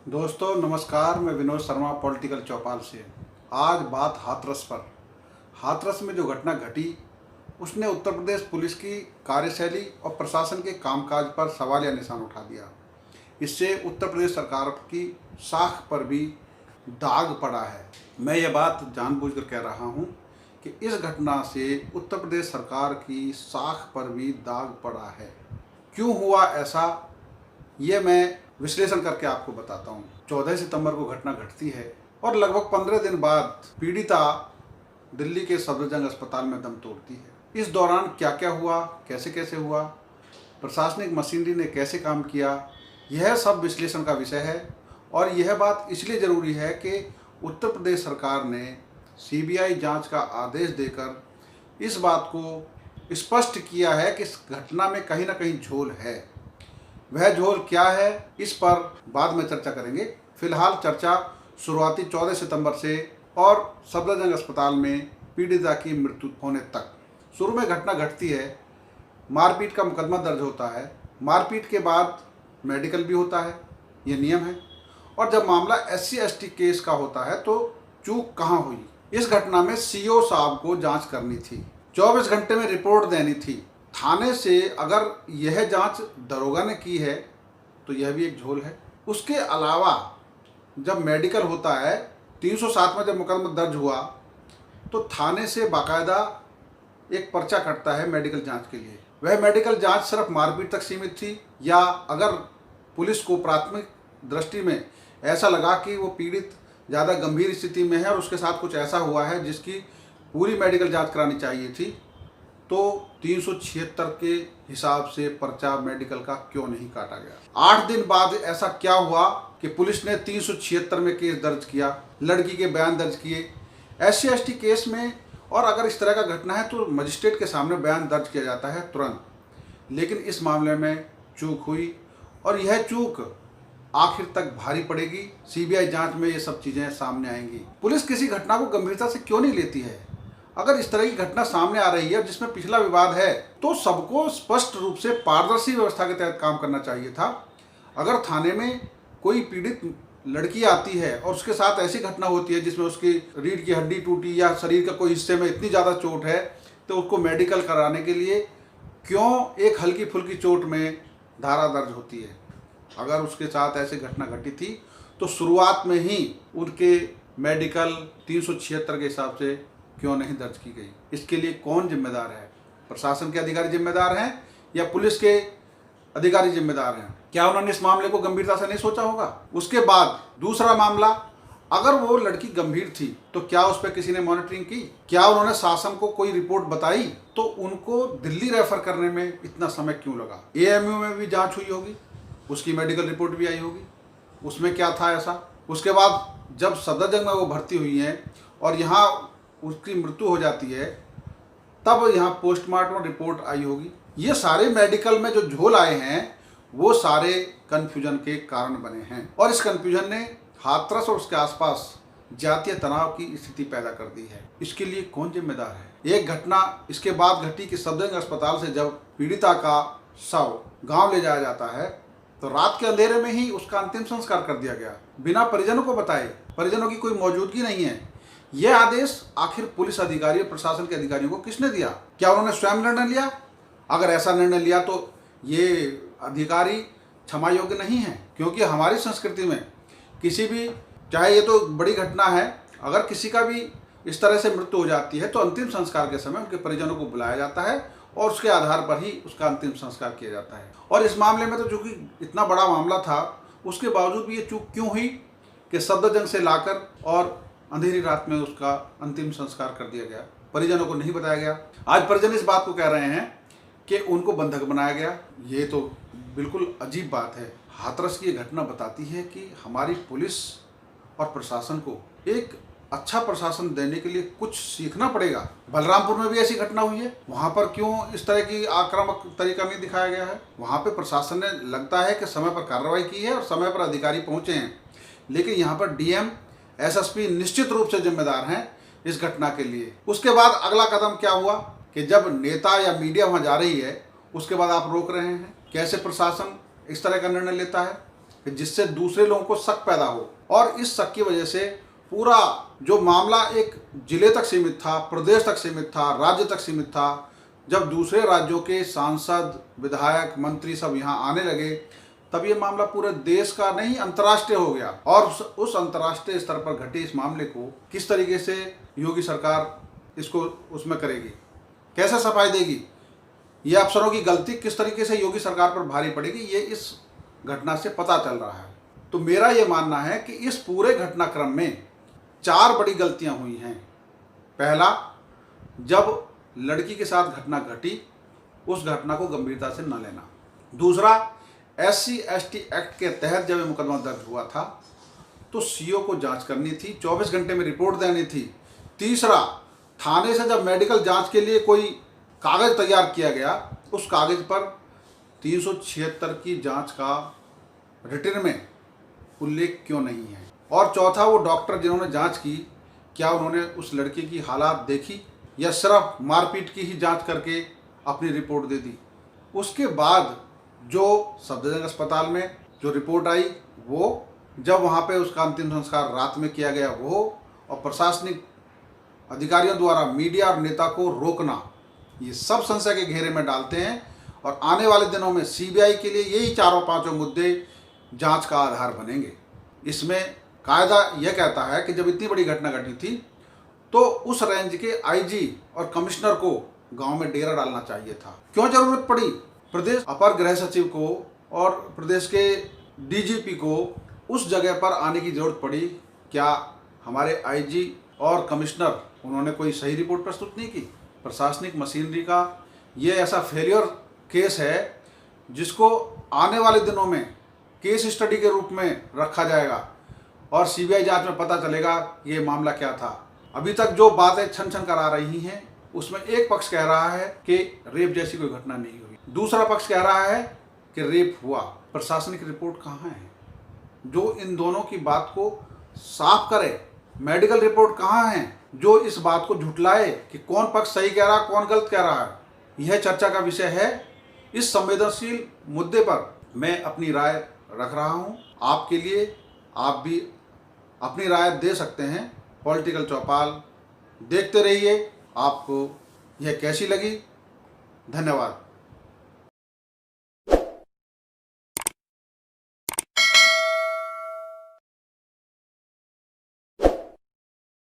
दोस्तों नमस्कार, मैं विनोद शर्मा पॉलिटिकल चौपाल से। आज बात हाथरस पर। हाथरस में जो घटना घटी उसने उत्तर प्रदेश पुलिस की कार्यशैली और प्रशासन के कामकाज पर सवालिया निशान उठा दिया। इससे उत्तर प्रदेश सरकार की साख पर भी दाग पड़ा है। मैं ये बात जानबूझकर कह रहा हूँ कि इस घटना से उत्तर प्रदेश सरकार की साख पर भी दाग पड़ा है। क्यों हुआ ऐसा, ये मैं विश्लेषण करके आपको बताता हूँ। 14 सितंबर को घटना घटती है और लगभग 15 दिन बाद पीड़िता दिल्ली के सफदरजंग अस्पताल में दम तोड़ती है। इस दौरान क्या क्या हुआ, कैसे कैसे हुआ, प्रशासनिक मशीनरी ने कैसे काम किया, यह सब विश्लेषण का विषय है। और यह बात इसलिए ज़रूरी है कि उत्तर प्रदेश सरकार ने सीबीआई जांच का आदेश देकर इस बात को स्पष्ट किया है कि इस घटना में कहीं ना कहीं झोल है। वह झोल क्या है, इस पर बाद में चर्चा करेंगे। फिलहाल चर्चा शुरुआती 14 सितंबर से और सफदरजंग अस्पताल में पीड़िता की मृत्यु होने तक। शुरू में घटना घटती है, मारपीट का मुकदमा दर्ज होता है। मारपीट के बाद मेडिकल भी होता है, ये नियम है। और जब मामला SC/ST केस का होता है तो चूक कहाँ हुई। इस घटना में CO साहब को जांच करनी थी, 24 घंटे में रिपोर्ट देनी थी थाने से। अगर यह जांच दरोगा ने की है तो यह भी एक झोल है। उसके अलावा जब मेडिकल होता है, 307 में जब मुकदमा दर्ज हुआ तो थाने से बाकायदा एक पर्चा कटता है मेडिकल जांच के लिए। वह मेडिकल जांच सिर्फ मारपीट तक सीमित थी, या अगर पुलिस को प्राथमिक दृष्टि में ऐसा लगा कि वो पीड़ित ज़्यादा गंभीर स्थिति में है और उसके साथ कुछ ऐसा हुआ है जिसकी पूरी मेडिकल जांच करानी चाहिए थी, तो 376 के हिसाब से पर्चा मेडिकल का क्यों नहीं काटा गया। 8 दिन बाद ऐसा क्या हुआ कि पुलिस ने 376 में केस दर्ज किया, लड़की के बयान दर्ज किए। SC/ST केस में और अगर इस तरह का घटना है तो मजिस्ट्रेट के सामने बयान दर्ज किया जाता है तुरंत। लेकिन इस मामले में चूक हुई और यह चूक आखिर तक भारी पड़ेगी। सीबीआई जांच में ये सब चीज़ें सामने आएंगी। पुलिस किसी घटना को गंभीरता से क्यों नहीं लेती है। अगर इस तरह की घटना सामने आ रही है जिसमें पिछला विवाद है तो सबको स्पष्ट रूप से पारदर्शी व्यवस्था के तहत काम करना चाहिए था। अगर थाने में कोई पीड़ित लड़की आती है और उसके साथ ऐसी घटना होती है जिसमें उसकी रीढ़ की हड्डी टूटी या शरीर का कोई हिस्से में इतनी ज़्यादा चोट है, तो उसको मेडिकल कराने के लिए क्यों एक हल्की फुल्की चोट में धारा दर्ज होती है। अगर उसके साथ ऐसी घटना घटी थी तो शुरुआत में ही उनके मेडिकल 376 के हिसाब से क्यों नहीं दर्ज की गई। इसके लिए कौन जिम्मेदार है? प्रशासन के अधिकारी जिम्मेदार हैं या पुलिस के अधिकारी जिम्मेदार हैं? क्या उन्होंने इस मामले को गंभीरता से नहीं सोचा होगा? उसके बाद दूसरा मामला, अगर वो लड़की गंभीर थी तो क्या उस पर किसी ने मॉनिटरिंग की? क्या उन्होंने शासन को कोई रिपोर्ट बताई? तो उनको दिल्ली रेफर करने में इतना समय क्यों लगा? AMU में भी जांच हुई होगी, उसकी मेडिकल रिपोर्ट भी आई होगी, उसमें क्या था ऐसा? उसके बाद जब सफदरजंग में वो भर्ती हुई हैं और यहाँ उसकी मृत्यु हो जाती है, तब यहाँ पोस्टमार्टम रिपोर्ट आई होगी। ये सारे मेडिकल में जो झोल आए हैं वो सारे कन्फ्यूजन के कारण बने हैं और इस कन्फ्यूजन ने हाथरस और उसके आसपास जातीय तनाव की स्थिति पैदा कर दी है। इसके लिए कौन जिम्मेदार है? एक घटना इसके बाद घटी कि सफदरजंग अस्पताल से जब पीड़िता का शव गांव ले जाया जाता है तो रात के अंधेरे में ही उसका अंतिम संस्कार कर दिया गया, बिना परिजनों को बताए। परिजनों की कोई मौजूदगी नहीं है। यह आदेश आखिर पुलिस अधिकारी और प्रशासन के अधिकारियों को किसने दिया? क्या उन्होंने स्वयं निर्णय लिया? अगर ऐसा निर्णय लिया तो ये अधिकारी क्षमा योग्य नहीं है, क्योंकि हमारी संस्कृति में किसी भी, चाहे ये तो बड़ी घटना है, अगर किसी का भी इस तरह से मृत्यु हो जाती है तो अंतिम संस्कार के समय उनके परिजनों को बुलाया जाता है और उसके आधार पर ही उसका अंतिम संस्कार किया जाता है। और इस मामले में तो चूंकि इतना बड़ा मामला था, उसके बावजूद भी ये चूक क्यों हुई कि सफदरजंग से लाकर और अंधेरी रात में उसका अंतिम संस्कार कर दिया गया, परिजनों को नहीं बताया गया। आज परिजन इस बात को कह रहे हैं कि उनको बंधक बनाया गया। ये तो बिल्कुल अजीब बात है। हाथरस की ये घटना बताती है कि हमारी पुलिस और प्रशासन को एक अच्छा प्रशासन देने के लिए कुछ सीखना पड़ेगा। बलरामपुर में भी ऐसी घटना हुई है, वहाँ पर क्यों इस तरह की आक्रामक तरीका नहीं दिखाया गया है? वहाँ पे प्रशासन ने लगता है कि समय पर कार्रवाई की है और समय पर अधिकारी पहुँचे हैं, लेकिन यहाँ पर DM SSP निश्चित रूप से जिम्मेदार हैं इस घटना के लिए। उसके बाद अगला कदम क्या हुआ कि जब नेता या मीडिया वहाँ जा रही है उसके बाद आप रोक रहे हैं। कैसे प्रशासन इस तरह का निर्णय लेता है? कि जिससे दूसरे लोगों को शक पैदा हो, और इस शक की वजह से पूरा जो मामला एक जिले तक सीमित था, प्रदेश तक सीमित था, राज्य तक सीमित था। जब दूसरे राज्यों के सांसद, विधायक, मंत्री सब यहाँ आने लगे, तब ये मामला पूरे देश का नहीं अंतर्राष्ट्रीय हो गया। और उस अंतर्राष्ट्रीय स्तर पर घटे इस मामले को किस तरीके से योगी सरकार इसको उसमें करेगी, कैसे सफाई देगी, ये अफसरों की गलती किस तरीके से योगी सरकार पर भारी पड़ेगी, ये इस घटना से पता चल रहा है। तो मेरा ये मानना है कि इस पूरे घटनाक्रम में 4 बड़ी गलतियां हुई हैं। पहला, जब लड़की के साथ घटना घटी उस घटना को गंभीरता से न लेना। दूसरा, SC/ST एक्ट के तहत जब ये मुकदमा दर्ज हुआ था तो सीओ को जांच करनी थी, 24 घंटे में रिपोर्ट देनी थी। तीसरा, थाने से जब मेडिकल जांच के लिए कोई कागज़ तैयार किया गया, उस कागज़ पर 376 की जांच का रिटर्न में उल्लेख क्यों नहीं है। और चौथा, वो डॉक्टर जिन्होंने जांच की, क्या उन्होंने उस लड़की की हालात देखी या सिर्फ मारपीट की ही जांच करके अपनी रिपोर्ट दे दी। उसके बाद जो सफदरजंग अस्पताल में जो रिपोर्ट आई, वो जब वहाँ पे उसका अंतिम संस्कार रात में किया गया, वो और प्रशासनिक अधिकारियों द्वारा मीडिया और नेता को रोकना, ये सब संशय के घेरे में डालते हैं। और आने वाले दिनों में सीबीआई के लिए यही 4-5 मुद्दे जांच का आधार बनेंगे। इसमें कायदा यह कहता है कि जब इतनी बड़ी घटना घटी थी तो उस रेंज के आईजी और कमिश्नर को गांव में डेरा डालना चाहिए था। क्यों जरूरत पड़ी प्रदेश अपर गृह सचिव को और प्रदेश के डीजीपी को उस जगह पर आने की जरूरत पड़ी? क्या हमारे आईजी और कमिश्नर उन्होंने कोई सही रिपोर्ट प्रस्तुत नहीं की? प्रशासनिक मशीनरी का ये ऐसा फेलियर केस है जिसको आने वाले दिनों में केस स्टडी के रूप में रखा जाएगा और सीबीआई जांच में पता चलेगा ये मामला क्या था। अभी तक जो बातें छन छन करा रही हैं उसमें एक पक्ष कह रहा है कि रेप जैसी कोई घटना नहीं हुई, दूसरा पक्ष कह रहा है कि रेप हुआ। प्रशासनिक रिपोर्ट कहाँ है जो इन दोनों की बात को साफ करे? मेडिकल रिपोर्ट कहाँ है जो इस बात को झुटलाए कि कौन पक्ष सही कह रहा है, कौन गलत कह रहा है? यह चर्चा का विषय है। इस संवेदनशील मुद्दे पर मैं अपनी राय रख रहा हूँ आपके लिए। आप भी अपनी राय दे सकते हैं। पॉलिटिकल चौपाल देखते रहिए। आपको यह कैसी लगी? धन्यवाद।